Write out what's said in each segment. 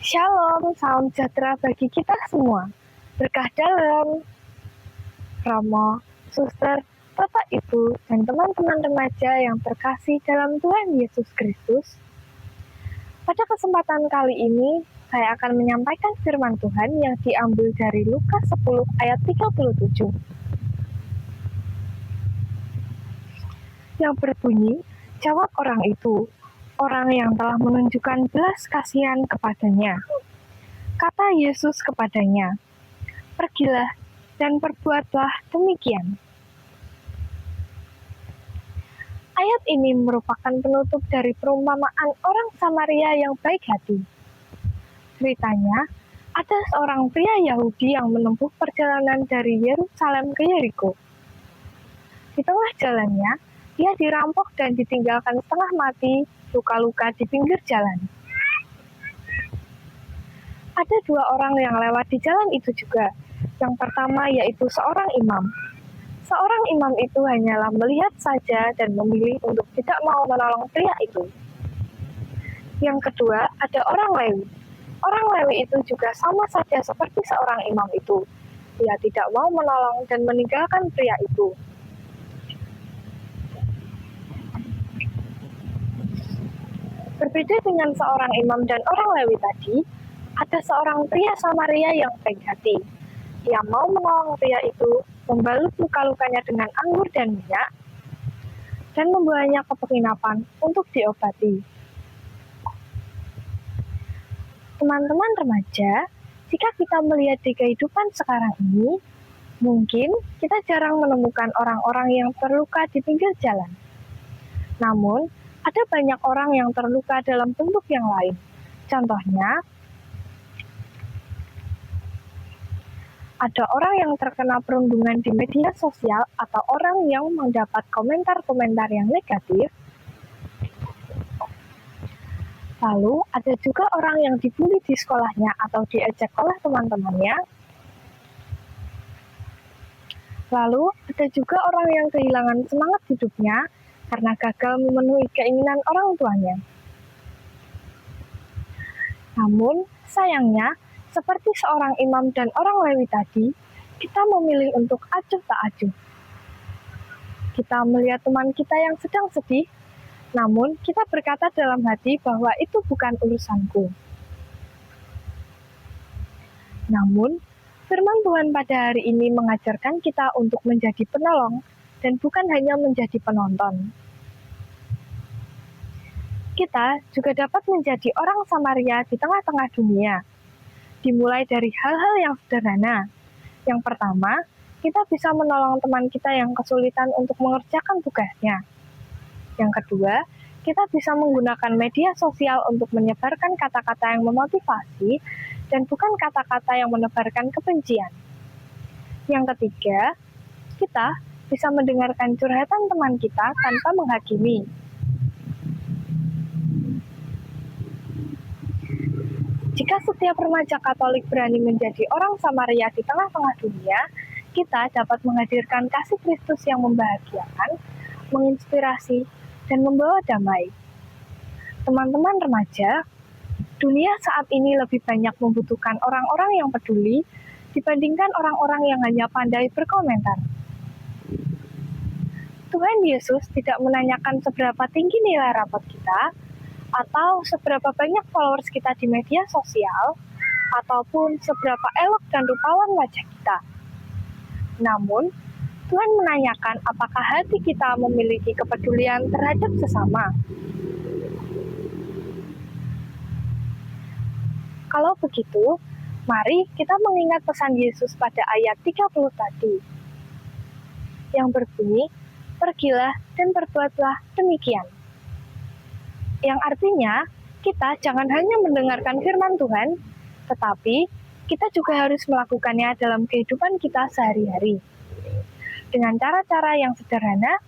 Shalom, salam sejahtera bagi kita semua. Berkah dalam. Romo, suster, Bapak Ibu, dan teman-teman remaja yang terkasih dalam Tuhan Yesus Kristus. Pada kesempatan kali ini, saya akan menyampaikan firman Tuhan yang diambil dari Lukas 10 ayat 37. Yang berbunyi, jawab orang itu, orang yang telah menunjukkan belas kasihan kepadanya. Kata Yesus kepadanya, pergilah dan perbuatlah demikian. Ayat ini merupakan penutup dari perumpamaan orang Samaria yang baik hati. Ceritanya, ada seorang pria Yahudi yang menempuh perjalanan dari Yerusalem ke Yeriko. Di tengah jalannya, dia dirampok dan ditinggalkan setengah mati, luka-luka di pinggir jalan. Ada dua orang yang lewat di jalan itu juga. Yang pertama yaitu seorang imam. Seorang imam itu hanyalah melihat saja dan memilih untuk tidak mau menolong pria itu. Yang kedua, ada orang Lewi. Orang Lewi itu juga sama saja seperti seorang imam itu. Dia tidak mau menolong dan meninggalkan pria itu. Berbeda dengan seorang imam dan orang Lewi tadi, ada seorang pria Samaria yang baik hati. Ia mau menolong pria itu, membalut luka-lukanya dengan anggur dan minyak, dan membawanya ke penginapan untuk diobati. Teman-teman remaja, jika kita melihat di kehidupan sekarang ini, mungkin kita jarang menemukan orang-orang yang terluka di pinggir jalan. Namun, ada banyak orang yang terluka dalam bentuk yang lain. Contohnya, ada orang yang terkena perundungan di media sosial atau orang yang mendapat komentar-komentar yang negatif. Lalu, ada juga orang yang dibully di sekolahnya atau diejek oleh teman-temannya. Lalu, ada juga orang yang kehilangan semangat hidupnya karena gagal memenuhi keinginan orang tuanya. Namun, sayangnya, seperti seorang imam dan orang Lewi tadi, kita memilih untuk acuh tak acuh. Kita melihat teman kita yang sedang sedih, namun kita berkata dalam hati bahwa itu bukan urusanku. Namun, firman Tuhan pada hari ini mengajarkan kita untuk menjadi penolong dan bukan hanya menjadi penonton. Kita juga dapat menjadi orang Samaria di tengah-tengah dunia. Dimulai dari hal-hal yang sederhana. Yang pertama, kita bisa menolong teman kita yang kesulitan untuk mengerjakan tugasnya. Yang kedua, kita bisa menggunakan media sosial untuk menyebarkan kata-kata yang memotivasi dan bukan kata-kata yang menebarkan kebencian. Yang ketiga, kita bisa mendengarkan curhatan teman kita tanpa menghakimi. Jika setiap remaja Katolik berani menjadi orang Samaria di tengah-tengah dunia, kita dapat menghadirkan kasih Kristus yang membahagiakan, menginspirasi, dan membawa damai. Teman-teman remaja, dunia saat ini lebih banyak membutuhkan orang-orang yang peduli dibandingkan orang-orang yang hanya pandai berkomentar. Tuhan Yesus tidak menanyakan seberapa tinggi nilai rapot kita, atau seberapa banyak followers kita di media sosial, ataupun seberapa elok dan rupawan wajah kita. Namun, Tuhan menanyakan apakah hati kita memiliki kepedulian terhadap sesama. Kalau begitu, mari kita mengingat pesan Yesus pada ayat 30 tadi, yang berbunyi, pergilah dan perbuatlah demikian. Yang artinya, kita jangan hanya mendengarkan firman Tuhan, tetapi kita juga harus melakukannya dalam kehidupan kita sehari-hari. Dengan cara-cara yang sederhana,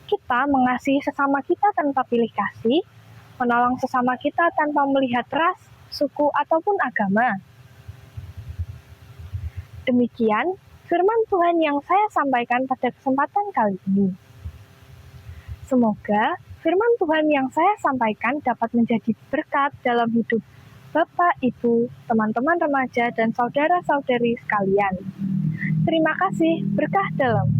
kita mengasihi sesama kita tanpa pilih kasih, menolong sesama kita tanpa melihat ras, suku, ataupun agama. Demikian firman Tuhan yang saya sampaikan pada kesempatan kali ini. Semoga firman Tuhan yang saya sampaikan dapat menjadi berkat dalam hidup Bapak, Ibu, teman-teman remaja, dan saudara-saudari sekalian. Terima kasih, berkah dalam.